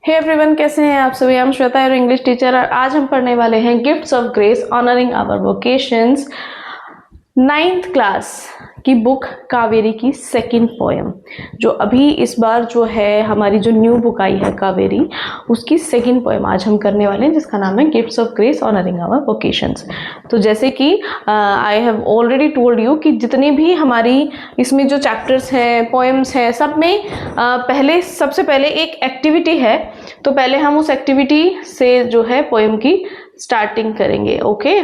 Hey everyone, कैसे हैं आप सभी। हम श्वेता और इंग्लिश टीचर, और आज हम पढ़ने वाले हैं gifts of grace honouring our vocations, 9th class की बुक कावेरी की सेकंड पोएम, जो अभी इस बार जो है हमारी जो न्यू बुक आई है कावेरी, उसकी सेकंड पोएम आज हम करने वाले हैं, जिसका नाम है gifts of grace honouring our vocations. तो जैसे कि I have already told you कि जितनी भी हमारी इसमें जो चैप्टर्स हैं, पोएम्स हैं, सब में सबसे पहले एक एक्टिविटी है। तो पहले हम उस एक्टिविटी से जो है पोएम की स्टार्टिंग करेंगे। Okay,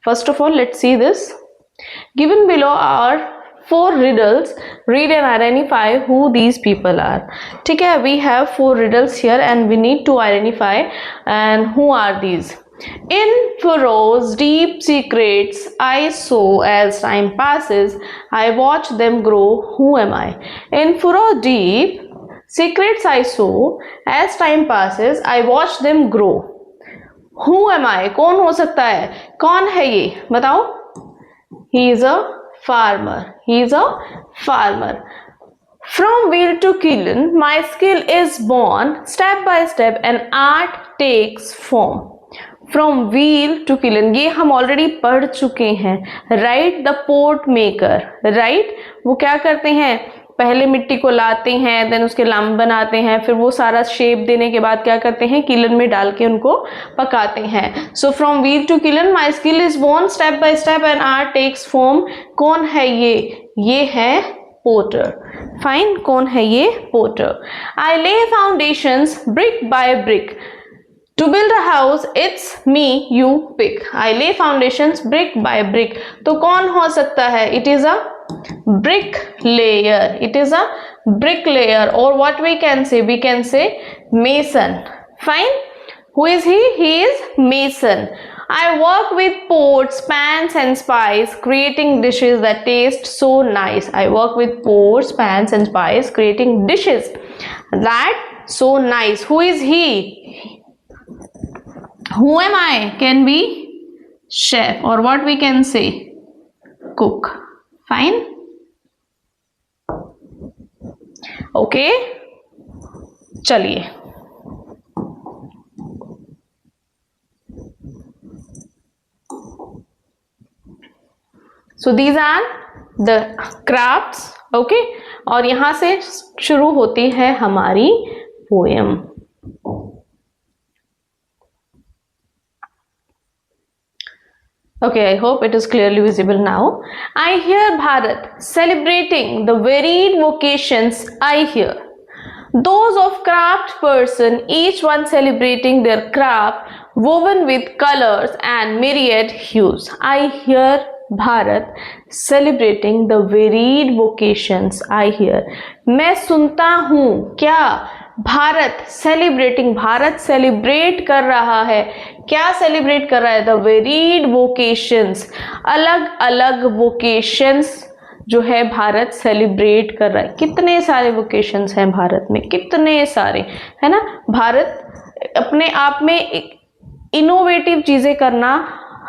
first of all, let's see this. Given below are 4 riddles. Read and identify who these people are. ठीक है, we have 4 riddles here and we need to identify and who are these. In furrows deep secrets I sow as time passes. I watch them grow. Who am I? In furrow deep secrets I sow as time passes. I watch them grow. Who am I? कौन हो सकता है? कौन है ये? बताओ। He is a farmer. He is a farmer. From wheel to kiln, my skill is born. Step by step, an art takes form. From wheel to kiln, ये हम ऑलरेडी पढ़ चुके हैं। Right, the pot maker. Right, वो क्या करते हैं? पहले मिट्टी को लाते हैं, देन उसके लंब बनाते हैं, फिर वो सारा शेप देने के बाद क्या करते हैं? किलन में डाल के उनको पकाते हैं। So from wheel to kiln my skill is born, step by step and art takes form. कौन है ये? ये है पोटर। फाइन, कौन है ये? पोटर। आई ले foundations brick by brick. To build a house, it's me you pick. I lay foundations brick by brick. तो कौन हो सकता है? It is a bricklayer. It is a bricklayer, or what we can say? We can say mason. Fine. Who is he? He is mason. I work with pots, pans and spice, creating dishes that taste so nice. I work with pots, pans and spice, creating dishes that so nice. Who is he? Who am I? Can be chef, or what we can say? Cook. Fine. Okay. चलिए, so these are the crafts. Okay, और यहाँ से शुरू होती है हमारी poem. Okay, I hope it is clearly visible now. I hear Bharat celebrating the varied vocations I hear. Those of craft person, each one celebrating their craft, woven with colors and myriad hues. I hear Bharat celebrating the varied vocations I hear. मैं सुनता हूँ क्या? Bharat celebrating, Bharat celebrate कर रहा है। क्या celebrate कर रहा है? द वेरीड वोकेशंस, अलग अलग वोकेशंस जो है भारत सेलिब्रेट कर रहा है। कितने सारे वोकेशंस हैं भारत में, कितने सारे, है ना। भारत अपने आप में इनोवेटिव चीजें करना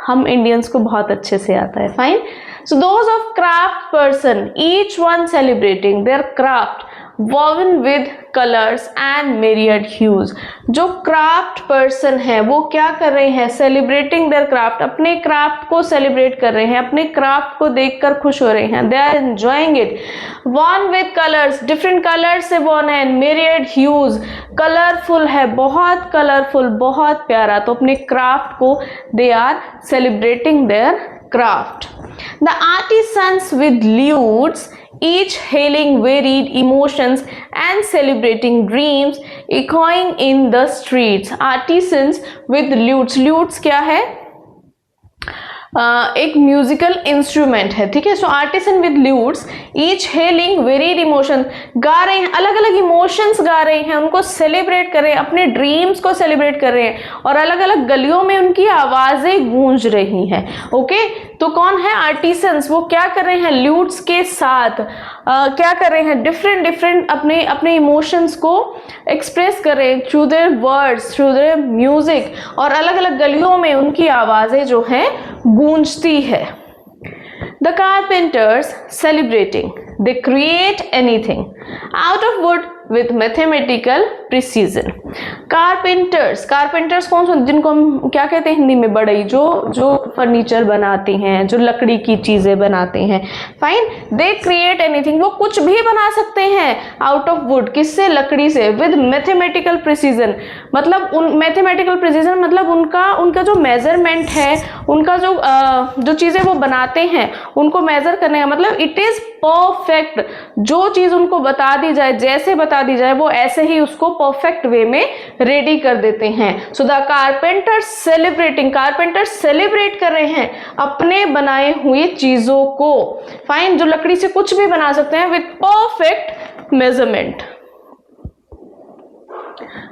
हम इंडियंस को बहुत अच्छे से आता है। Fine. So those of craft person, each one celebrating their craft, woven with colors and myriad hues. जो क्राफ्ट पर्सन है वो क्या कर रहे हैं? सेलिब्रेटिंग देयर क्राफ्ट, अपने क्राफ्ट को सेलिब्रेट कर रहे हैं, अपने क्राफ्ट को देखकर खुश हो रहे हैं। They are enjoying it. Woven with colours, different colour से वन है। myriad hues, कलरफुल है, बहुत कलरफुल, बहुत प्यारा। तो अपने क्राफ्ट को they are celebrating their craft. The artisans with lutes, each hailing varied emotions and celebrating dreams, echoing in the streets. Artisans with lutes. Lutes क्या है? एक म्यूजिकल इंस्ट्रूमेंट है। ठीक है। So artisan with lutes, each hailing varied emotion, गा रहे हैं, अलग अलग इमोशंस गा रहे हैं, उनको सेलिब्रेट कर रहे हैं, अपने ड्रीम्स को सेलिब्रेट कर रहे हैं, और अलग अलग गलियों में उनकी आवाजें गूंज रही हैं। ओके, तो कौन है आर्टिसंस? वो क्या कर रहे हैं? ल्यूट्स के साथ क्या कर रहे हैं? डिफरेंट अपने अपने इमोशंस को एक्सप्रेस कर रहे हैं through their words, through their music, और अलग अलग गलियों में उनकी आवाजें जो हैं गूंजती है। The carpenters celebrating, they create anything out of wood with mathematical precision. Carpenters, carpenters कौन से, जिनको हम क्या कहते हैं हिंदी में, बढ़ई, जो फर्नीचर बनाते हैं, जो लकड़ी की चीजें बनाते हैं. फाइन. दे क्रिएट एनीथिंग, वो कुछ भी बना सकते हैं आउट ऑफ वुड, किससे, लकड़ी से, विद मैथमेटिकल प्रिसीजन. मतलब मैथमेटिकल प्रिसीजन मतलब उनका जो मेजरमेंट है, उनका जो चीजें वो बनाते हैं उनको मेजर करने का मतलब इट इज परफेक्ट. जो चीज उनको बता दी जाए, जैसे बता दी जाए, वो ऐसे ही उसको परफेक्ट वे में रेडी कर देते हैं. So the carpenter celebrating, carpenter celebrate कर रहे हैं अपने बनाए हुई चीजों को. फाइन. जो लकड़ी से कुछ भी बना सकते हैं with perfect measurement.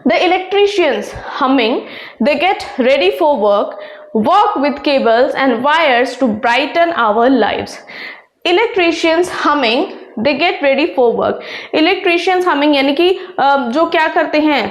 The electricians humming, they get ready for work with cables and wires to brighten our lives. Electricians humming, they get ready for work. Electricians humming यानी कि जो क्या करते हैं,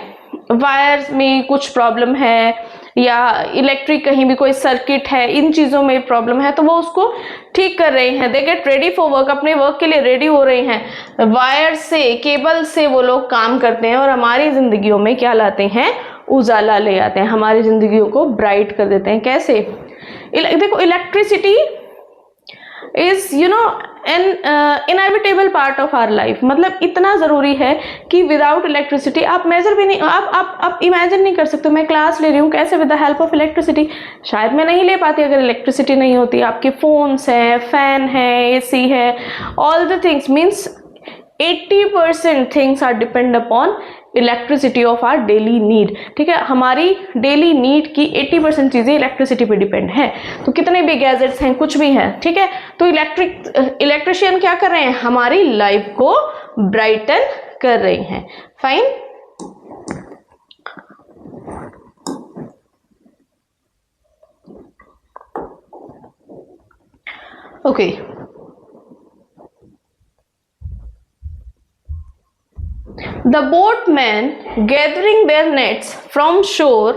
वायर्स में कुछ प्रॉब्लम है या इलेक्ट्रिक कहीं भी कोई सर्किट है, इन चीज़ों में प्रॉब्लम है, तो वो उसको ठीक कर रहे हैं. They get ready for work, अपने वर्क के लिए रेडी हो रहे हैं. वायर से, केबल से वो लोग काम करते हैं और हमारी जिंदगियों में क्या लाते हैं, उजाला ले आते हैं, हमारी जिंदगियों को ब्राइट कर देते हैं. कैसे? देखो, electricity is an inevitable part of our life. मतलब इतना ज़रूरी है कि विदाउट इलेक्ट्रिसिटी आप मेजर भी नहीं, आप इमेजिन नहीं कर सकते. मैं क्लास ले रही हूँ, कैसे? With the help of electricity. शायद मैं नहीं ले पाती अगर इलेक्ट्रिसिटी नहीं होती. आपके फोन्स है, फैन है, एसी है, all the things means 80% things are depend upon electricity of our daily need. ठीक है, हमारी डेली नीड की 80% चीज़ें इलेक्ट्रिसिटी पे डिपेंड हैं. तो कितने भी गैजेट्स हैं, कुछ भी हैं, ठीक है, तो इलेक्ट्रिशियन क्या कर रहे हैं, हमारी लाइफ को ब्राइटन कर रहे हैं. Fine. Okay. The boatmen gathering their nets from shore,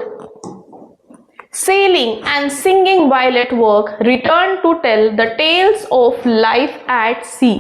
sailing and singing while at work, return to tell the tales of life at sea.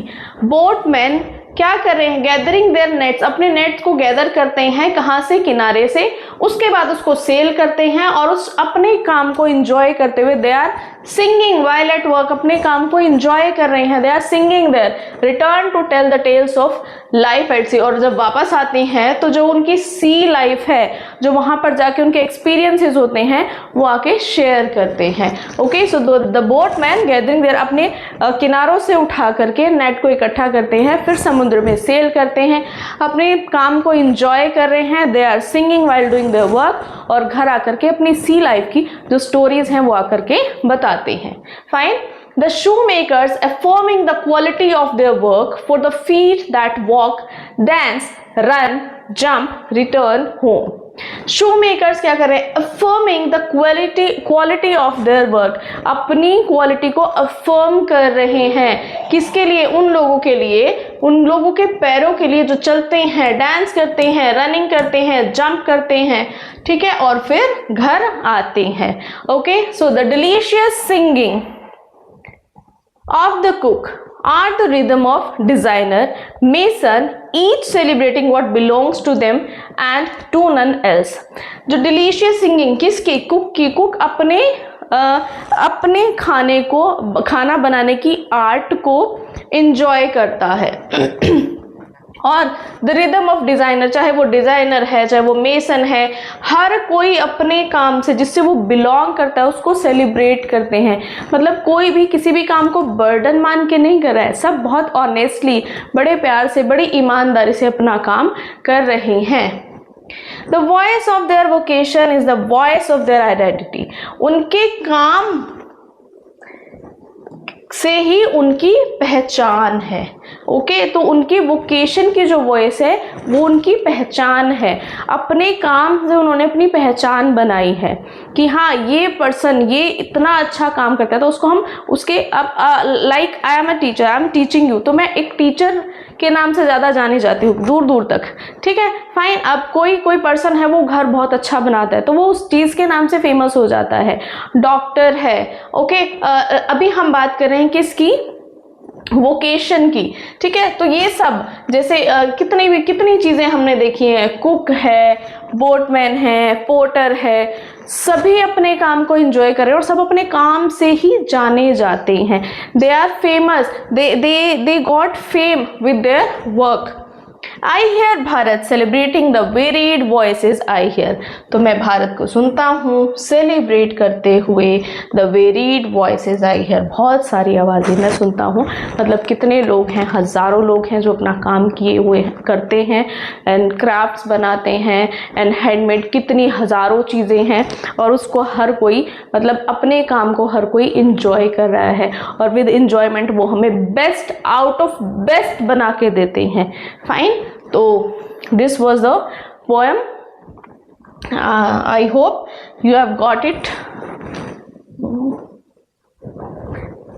Boatmen क्या कर रहे हैं, गैदरिंग देयर नेट्स, अपने नेट्स को गैदर करते हैं. कहाँ से? किनारे से. उसके बाद उसको सेल करते हैं और उस अपने काम को एंजॉय करते हुए they are singing while at work, अपने काम को एंजॉय कर रहे हैं. They are singing there, return to tell the tales of life at sea. और जब वापस आते हैं तो जो उनकी सी लाइफ है, जो वहां पर जाके उनके एक्सपीरियंसेस होते हैं, वो आके शेयर करते हैं. Okay. So the boatman gathering there, अपने किनारों से उठा करके नेट को इकट्ठा करते हैं, फिर समुद्र में सेल करते हैं, अपने काम को एंजॉय कर रहे हैं. They are singing while doing their work, और घर आकर के अपनी सी लाइफ की जो स्टोरीज हैं वो आकर के बताते हैं. Fine. The shoemakers affirming the quality of their work for the feet that walk, dance, run, jump, return home. Shoemakers क्या कर रहे हैं, affirming the quality of their work, अपनी क्वालिटी को affirm कर रहे हैं. किसके लिए? उन लोगों के लिए, उन लोगों के पैरों के लिए जो चलते हैं, डांस करते हैं, रनिंग करते हैं, जंप करते हैं, ठीक है, और फिर घर आते हैं. Okay. So the delicious singing of the cook are the rhythm of designer, mason, each celebrating what belongs to them and to none else. जो डिलीशियस सिंगिंग किसकी? कुक की. कुक अपने खाना बनाने की आर्ट को एंजॉय करता है. और द रिदम ऑफ डिज़ाइनर, चाहे वो डिज़ाइनर है, चाहे वो मेसन है, हर कोई अपने काम से जिससे वो बिलोंग करता है उसको सेलिब्रेट करते हैं. मतलब कोई भी किसी भी काम को बर्डन मान के नहीं कर रहा है, सब बहुत ऑनेस्टली, बड़े प्यार से, बड़ी ईमानदारी से अपना काम कर रहे हैं. The voice of their vocation is the voice of their identity. उनके काम से ही उनकी पहचान है. ओके. तो उनकी वोकेशन की जो वॉइस है वो उनकी पहचान है. अपने काम से उन्होंने अपनी पहचान बनाई है कि हाँ, ये पर्सन ये इतना अच्छा काम करता है, तो उसको हम उसके like I am a teacher, I am teaching you, तो मैं एक टीचर के नाम से ज़्यादा जानी जाती हूँ दूर दूर तक. ठीक है. फाइन. अब कोई पर्सन है वो घर बहुत अच्छा बनाता है तो वो उस चीज़ के नाम से फेमस हो जाता है. डॉक्टर है. ओके. अभी हम बात कर रहे हैं किसकी? वोकेशन की, ठीक है। तो ये सब जैसे कितनी चीज़ें हमने देखी हैं, कुक है, बोटमैन है, पोर्टर है, सभी अपने काम को एंजॉय करें और सब अपने काम से ही जाने जाते हैं। They are famous, they got fame with their work. I hear Bharat celebrating the varied voices I hear. तो मैं भारत को सुनता हूँ सेलिब्रेट करते हुए the varied voices I hear, बहुत सारी आवाज़ें मैं सुनता हूँ। मतलब कितने लोग हैं, हज़ारों लोग हैं जो अपना काम किए हुए करते हैं एंड क्राफ्ट्स बनाते हैं एंड हैंडमेड, कितनी हज़ारों चीज़ें हैं और उसको हर कोई मतलब अपने काम को हर कोई इंजॉय कर रहा है और विद इंजॉयमेंट वो हमें बेस्ट आउट ऑफ बेस्ट बना के देते हैं। फाइन। तो this was the poem. I hope you have got it.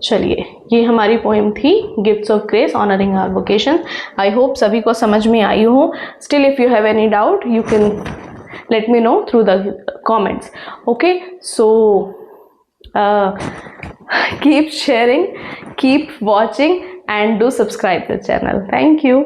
चलिए, ये हमारी पोएम थी gifts of grace honouring our vocation. I hope सभी को समझ में आई हो। Still if you have any doubt you can let me know through the comments. Okay, so keep sharing, keep watching and do subscribe the channel. Thank you.